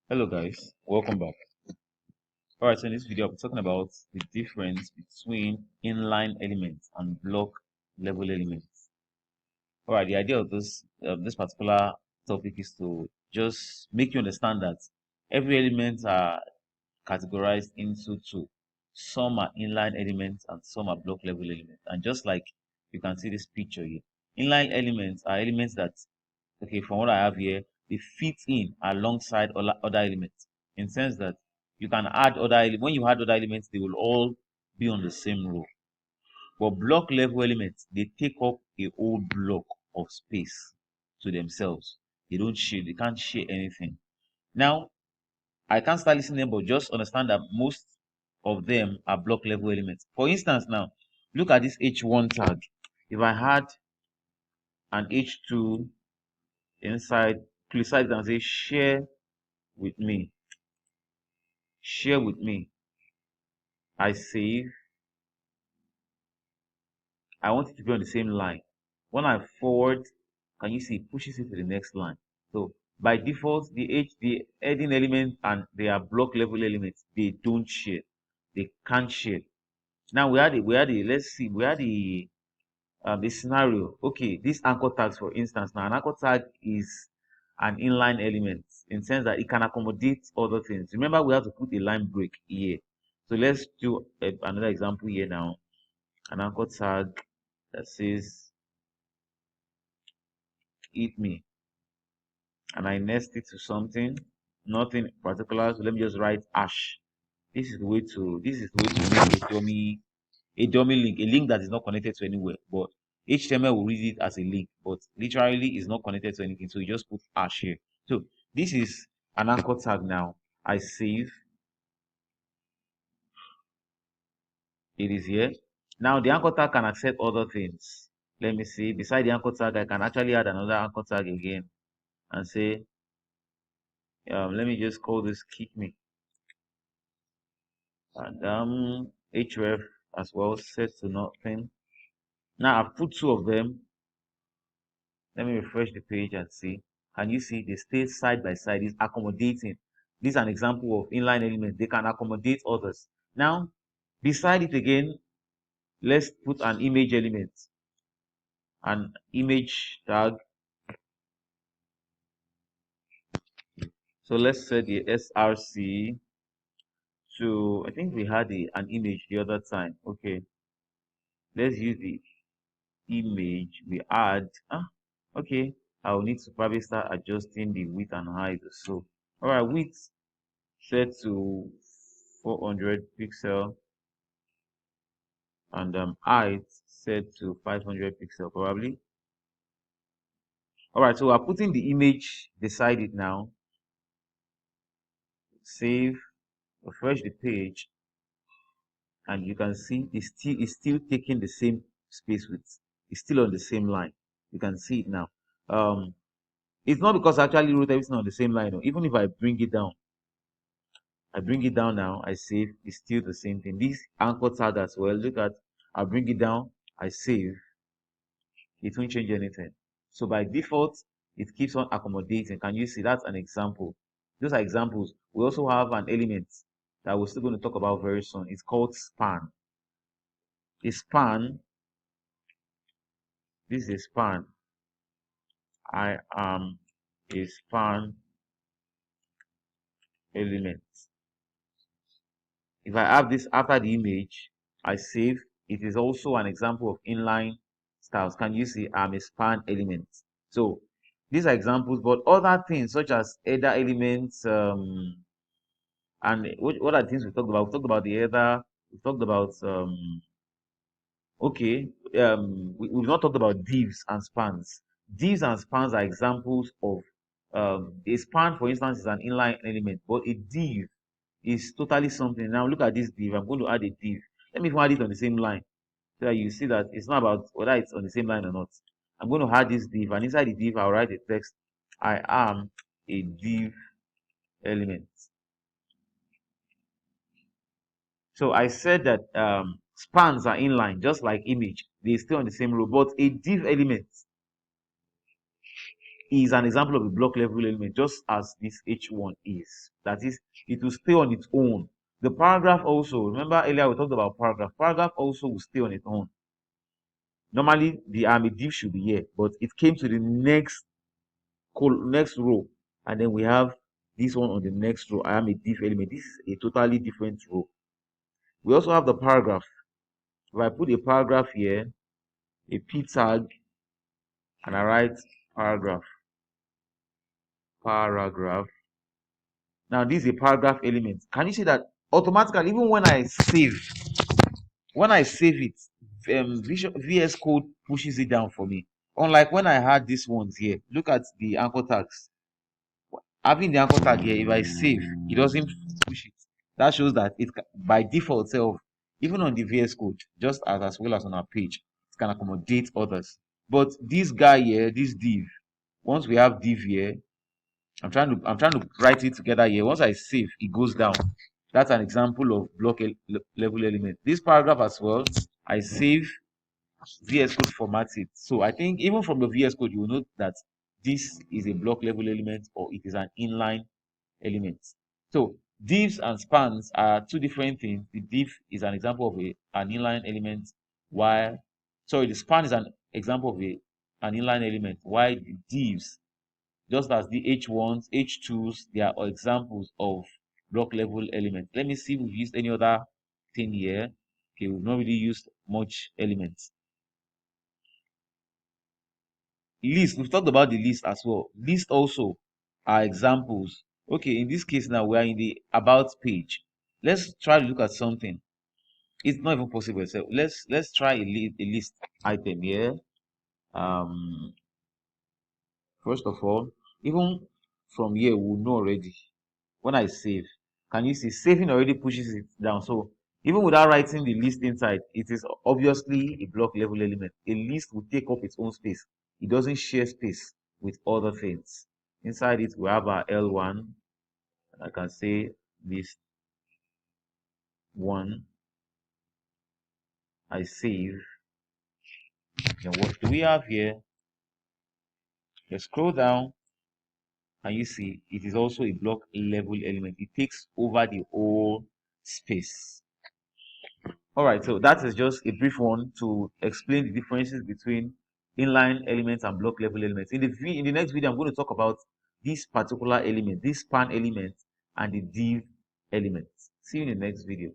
Hello guys, welcome back. Alright, so in this video I'm talking about the difference between inline elements and block level elements. Alright, the idea of this particular topic is to just make you understand that every element are categorized into two. Some are inline elements and some are block level elements. And just like you can see this picture here, inline elements are elements that, okay, from what I have here, they fit in alongside other elements in sense that you can add when you add other elements, they will all be on the same row. But block level elements, they take up a whole block of space to themselves. They can't share anything. Now, I can't start listing them, but just understand that most of them are block level elements. For instance, now, look at this H1 tag. If I had an H2 inside, click it and say with me, share with me. I save. I want it to be on the same line. When I forward, can you see it pushes it to the next line? So by default, the heading element and their block level elements, they don't share. They can't share. Now let's see, the scenario. Okay, this anchor tags, for instance. Now an anchor tag is an inline element in the sense that it can accommodate other things. Remember, we have to put a line break here. So let's do another example here now. An anchor tag that says eat me, and I nest it to something, nothing particular. So let me just write ash. This is the way to make a dummy link, a link that is not connected to anywhere. But HTML will read it as a link, but literally is not connected to anything. So you just put hash here. So this is an anchor tag now. I save. It is here. Now the anchor tag can accept other things. Let me see. Beside the anchor tag, I can actually add another anchor tag again and say, let me just call this kick me. And href as well, set to nothing. Now I've put two of them. Let me refresh the page and see. Can you see they stay side by side? It's accommodating. This is an example of inline elements. They can accommodate others. Now, beside it again, let's put an image element, an image tag. So let's set the src to, I think we had an image the other time. Okay, let's use the image we add. Okay, I'll need to probably start adjusting the width and height. So, all right, width set to 400 pixel and height set to 500 pixel probably. All right, so we're putting the image beside it now. Save, refresh the page, and you can see it's still taking the same space width. It's still on the same line. You can see it now. It's not because I actually wrote everything on the same line. No. Even if I bring it down, now, I save, it's still the same thing. This anchor tag as well, look at, I bring it down, I save, it won't change anything. So by default, it keeps on accommodating. Can you see that's an example? Those are examples. We also have an element that we're still going to talk about very soon. It's called span. A span, this is a span. I am a span element. If I have this after the image, I save. It is also an example of inline styles. Can you see I'm a span element? So these are examples, but other things such as header elements, and what are the things we talked about? We talked about the header. We talked about okay, we've not talked about divs and spans. Divs and spans are examples of a span, for instance, is an inline element, but a div is totally something. Now look at this div. I'm going to add a div. Let me add it on the same line so that you see that it's not about whether it's on the same line or not. I'm going to add this div, and inside the div, I'll write a text. I am a div element. So I said that spans are inline, just like image. They stay on the same row, but a div element is an example of a block level element, just as this H1 is. That is, it will stay on its own. The paragraph also, remember earlier we talked about paragraph. Paragraph also will stay on its own. Normally, the div should be here, but it came to the next row, and then we have this one on the next row. I am a div element. This is a totally different row. We also have the paragraph. If I put a paragraph here, a p tag, and I write paragraph. Now this is a paragraph element. Can you see that automatically, even when I save it, VS Code pushes it down for me. Unlike when I had these ones here. Look at the anchor tags. Having the anchor tag here, if I save, it doesn't push it. That shows that it by default self, even on the VS Code, just as well as on our page, it can accommodate others. But this guy here, this div, once we have div here, I'm trying to write it together here. Once I save, it goes down. That's an example of block level element. This paragraph as well, I save, VS Code formatted. So I think even from the VS Code, you will note that this is a block level element or it is an inline element. So divs and spans are two different things. The div is an example of an inline element, while the span is an example of an inline element, while the divs, just as the H1s, H2s, they are examples of block level elements. Let me see if we've used any other thing here. Okay, we've not really used much elements. List, we've talked about the list as well. List also are examples. Okay, in this case now we are in the about page. Let's try to look at something. It's not even possible. So let's try a list item here. First of all, even from here we'll know already. When I save, can you see saving already pushes it down? So even without writing the list inside, it is obviously a block level element. A list will take up its own space. It doesn't share space with other things. Inside it, we have our L1. I can say list 1. I save. Then what do we have here? Let's scroll down and you see it is also a block level element. It takes over the whole space. All right, so that is just a brief one to explain the differences between inline elements and block level elements. In the next video, I'm going to talk about this particular element, this span element, and the div element. See you in the next video.